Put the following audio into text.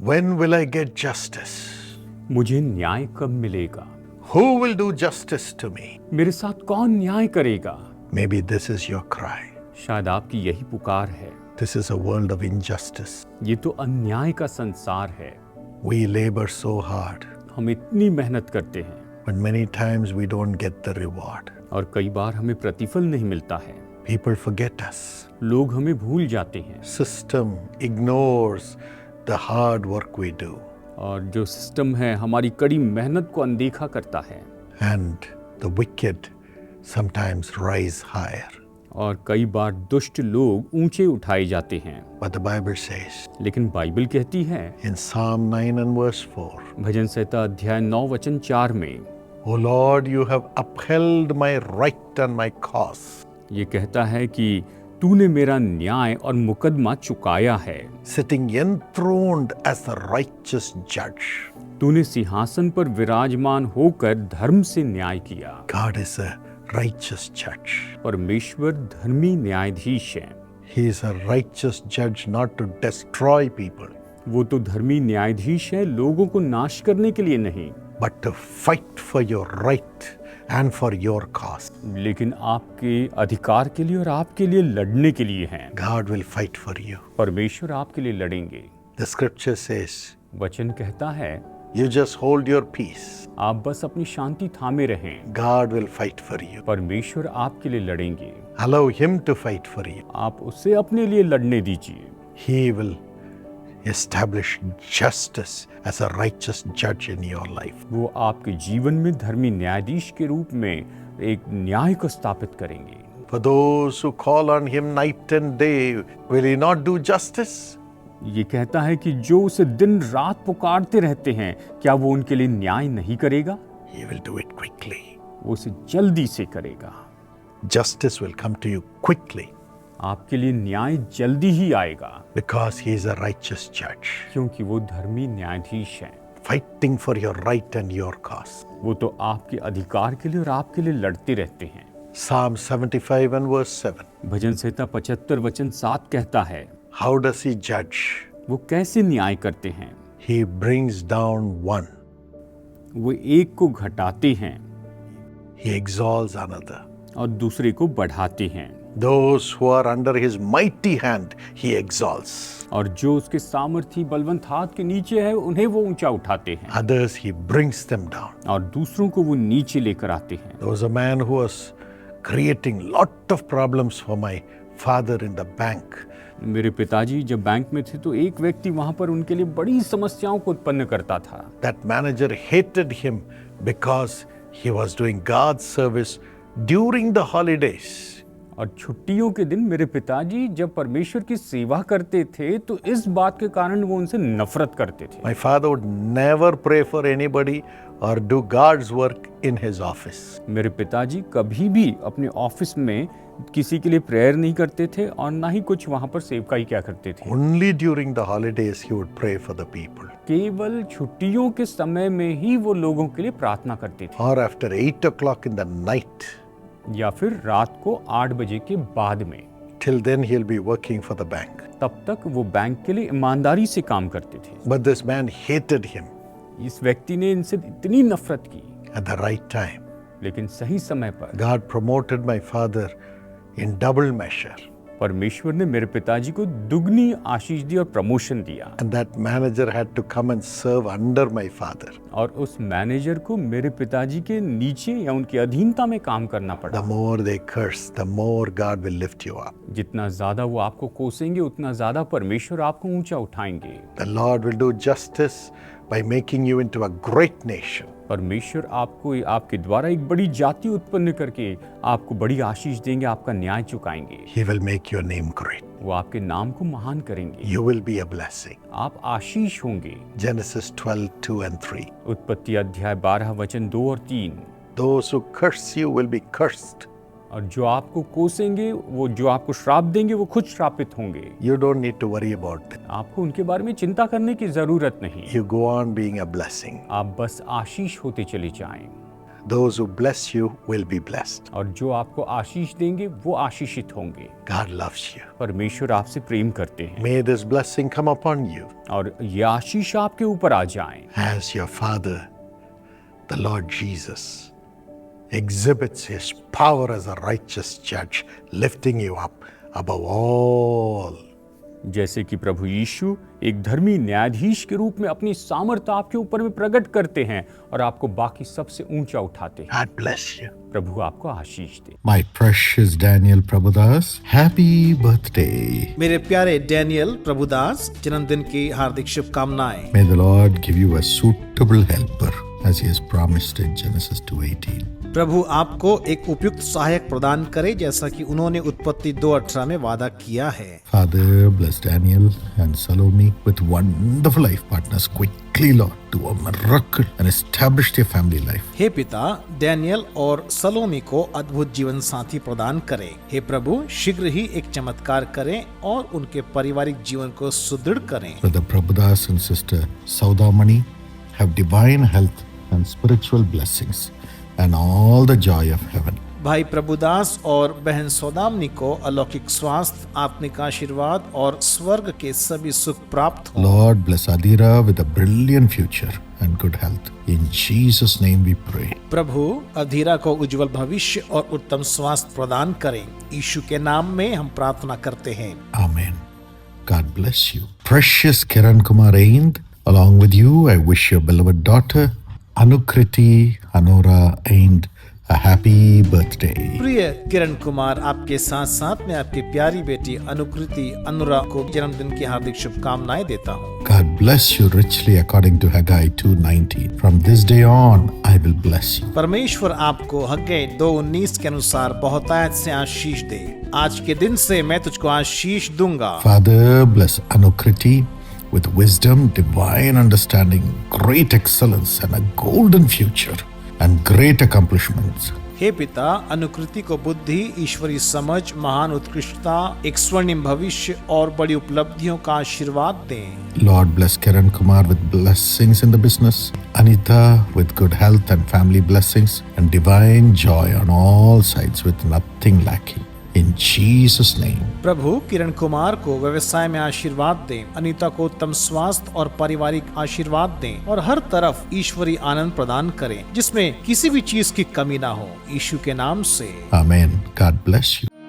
When will I get justice? मुझे न्याय कब मिलेगा? Who will do justice to me? मेरे साथ कौन न्याय करेगा? Maybe this is your cry. शायद आपकी यही पुकार है। This is a world of injustice. ये तो अन्याय का संसार है। We labor so hard, हम इतनी मेहनत करते हैं but many times we don't get the reward. और कई बार हमें प्रतिफल नहीं मिलता है। People forget us. लोग हमें भूल जाते हैं System ignores the hard work we do. और जो सिस्टम है हमारी कड़ी मेहनत को अनदेखा करता है। And the wicked sometimes rise higher. और कई बार दुष्ट लोग ऊंचे उठाए जाते हैं। But the Bible says लेकिन बाइबल कहती है in Psalm 9 and verse 4, भजन संहिता अध्याय 9 वचन 4 में, O Lord, you have upheld my right and my cause. ये कहता है कि तूने मेरा न्याय और मुकदमा चुकाया है। Sitting enthroned as the righteous judge. तूने सिंहासन पर विराजमान होकर धर्म से न्याय किया। God is a righteous judge. परमेश्वर धर्मी न्यायाधीश है। He is a righteous judge not to destroy people, वो तो धर्मी न्यायाधीश है लोगों को नाश करने के लिए नहीं, but to fight for your right and for your cause. लेकिन आपके अधिकार के लिए और आपके लिए लड़ने के लिए हैं। God will fight for you. परमेश्वर आपके लिए लड़ेंगे। The scripture says, वचन कहता है you just hold your peace. आप बस अपनी शांति थामे रहें। God will fight for you. परमेश्वर आपके लिए लड़ेंगे। Allow him to fight for you. आप उससे अपने लिए लड़ने दीजिए। He will establish justice as a righteous judge in your life. वो आपके जीवन में धर्मी न्यायाधीश के रूप में एक न्याय को स्थापित करेंगे। For those who call on him night and day, will he not do justice? ये कहता है कि जो उसे दिन रात पुकारते रहते हैं, क्या वो उनके लिए न्याय नहीं करेगा? He will do it quickly. वो उसे जल्दी से करेगा। Justice will come to you quickly आपके लिए न्याय जल्दी ही आएगा, because he is a righteous judge, क्योंकि वो धर्मी न्यायाधीश है। fighting for your right and your cause. वो तो आपके अधिकार के लिए और आपके लिए लड़ते रहते हैं। Psalm 75 and verse 7. भजन संहिता 75 वचन 7 कहता है, How does he judge? वो कैसे न्याय करते हैं? He brings down one. वो एक को घटाते हैं He exalts another. और दूसरे को बढ़ाते हैं, Those who are under his mighty hand, he exalts. और जो उसके सामर्थी बलवंत हाथ के नीचे है उन्हें वो ऊंचा उठाते हैं, Others he brings them down. और दूसरों को वो नीचे लेकर आते हैं। There was a man who was creating lot of problems for my father in the bank. मेरे पिताजी जब बैंक में थे तो एक व्यक्ति वहां पर उनके लिए बड़ी समस्याओं को उत्पन्न करता था। That manager hated him because he was doing God's service during the holidays. और छुट्टियों के दिन मेरे पिताजी जब परमेश्वर की सेवा करते थे तो इस बात के कारण वो उनसे नफरत करते थे। My father would never pray for anybody or do God's work in his office. मेरे पिताजी कभी भी अपने ऑफिस में किसी के लिए प्रेयर नहीं करते थे और ना ही कुछ वहां पर सेवकाई क्या करते थे। Only during the holidays he would pray for the people. केवल छुट्टियों के समय में ही वो लोगों के लिए प्रार्थना करते थे, Or after 8 o'clock in the night. या फिर रात को 8 बजे के बाद में। Till then he'll be working for the bank. तब तक वो बैंक के लिए ईमानदारी से काम करते थे। But this man hated him इस व्यक्ति ने इनसे इतनी नफरत की, at the right time. लेकिन सही समय पर God promoted my father in double measure. परमेश्वर ने मेरे पिताजी को दुगनी आशीष दी और प्रमोशन दिया। And that manager had to come and serve under my father. और उस मैनेजर को मेरे पिताजी के नीचे या उनकी अधीनता में काम करना The पड़ा। more they curse, the more God will lift you up. जितना ज्यादा वो आपको कोसेंगे उतना ज्यादा परमेश्वर आपको ऊंचा उठाएंगे। The Lord will do justice by making you into a great nation. परमेश्वर आपको आपके द्वारा एक बड़ी जाति उत्पन्न करके आपको बड़ी आशीष देंगे, आपका न्याय चुकाएंगे। He will make your name great. वो आपके नाम को महान करेंगे। You will be a blessing. आप आशीष होंगे। Genesis 12, 2 and 3. उत्पत्ति अध्याय 12 वचन 2 और 3। Those who curse you will be cursed. और जो आपको कोसेंगे, वो जो आपको श्राप देंगे वो खुद श्रापित होंगे। You don't need to worry about it. आपको उनके बारे में चिंता करने की जरूरत नहीं। You go on being a blessing. आप बस आशीष होते चले जाएं। those who bless you will be blessed. और जो आपको आशीष देंगे वो आशीषित होंगे। God loves you. परमेश्वर आपसे प्रेम करते हैं May this blessing come upon you और ये आशीष आपके ऊपर आ जाएं। as your Father, the Lord Jesus, exhibits his power as a righteous judge, lifting you up above all. जैसे कि प्रभु यीशु एक धर्मी न्यायाधीश के रूप में अपनी सामर्थ्य आपके ऊपर में प्रकट करते हैं और आपको बाकी सबसे ऊंचा उठाते हैं। God bless you. प्रभु आपको आशीष दे। My precious Daniel Prabhudas, happy birthday. मेरे प्यारे डैनियल प्रभुदास, जन्मदिन की हार्दिक शुभकामनाएं। May the Lord give you a suitable helper as he has promised in Genesis 2:18. प्रभु आपको एक उपयुक्त सहायक प्रदान करे जैसा कि उन्होंने उत्पत्ति 2:18 में वादा किया है। Father, bless Daniel and Salome with wonderful life partners quickly, Lord, do a miracle and establish their family life. हे पिता, डैनियल और सलोमी को अद्भुत जीवन साथी प्रदान करें। हे प्रभु, शीघ्र ही एक चमत्कार करें और उनके पारिवारिक जीवन को सुदृढ़ करें। Brother Prabhudas and Sister Saudamani have divine health and spiritual blessings and all the joy of heaven. भाई प्रभुदास और बहन सौदामनी को अलौकिक स्वास्थ्य, आत्मिक आशीर्वाद और स्वर्ग के सभी सुख प्राप्त हो। Lord, bless Adira with a brilliant future and good health. In Jesus' name we pray. प्रभु अधीरा को उज्जवल भविष्य और उत्तम स्वास्थ्य प्रदान करें। यीशु के नाम में हम प्रार्थना करते हैं। Amen. God bless you. Precious Kiran Kumar Aind, along with you, I wish your beloved daughter, Anukriti Anora Aind, a happy birthday. प्रिय किरण कुमार, आपके साथ साथ मैं आपकी प्यारी बेटी अनुकृति अनुरा को जन्मदिन की हार्दिक शुभकामनाएं देता हूँ। God bless you richly according to Haggai 2:19. From this day on, I will bless you. परमेश्वर आपको हग्गै 2:19 के अनुसार बहुतायत से आशीष दे। आज के दिन से मैं तुझको आशीष दूंगा। Father, bless Anukriti with wisdom, divine understanding, great excellence, and a golden future and great accomplishments. हे पिता, अनुकृति को बुद्धि, ईश्वरीय समझ, महान उत्कृष्टता, एक स्वर्णिम भविष्य और बड़ी उपलब्धियों का आशीर्वाद दें। Lord, bless Kiran Kumar with blessings in the business, Anita with good health and family blessings, and divine joy on all sides with nothing lacking. In Jesus' name. प्रभु किरण कुमार को व्यवसाय में आशीर्वाद दें, अनीता को उत्तम स्वास्थ्य और पारिवारिक आशीर्वाद दें और हर तरफ ईश्वरीय आनंद प्रदान करें जिसमें किसी भी चीज की कमी ना हो। यीशु के नाम से Amen. God bless you.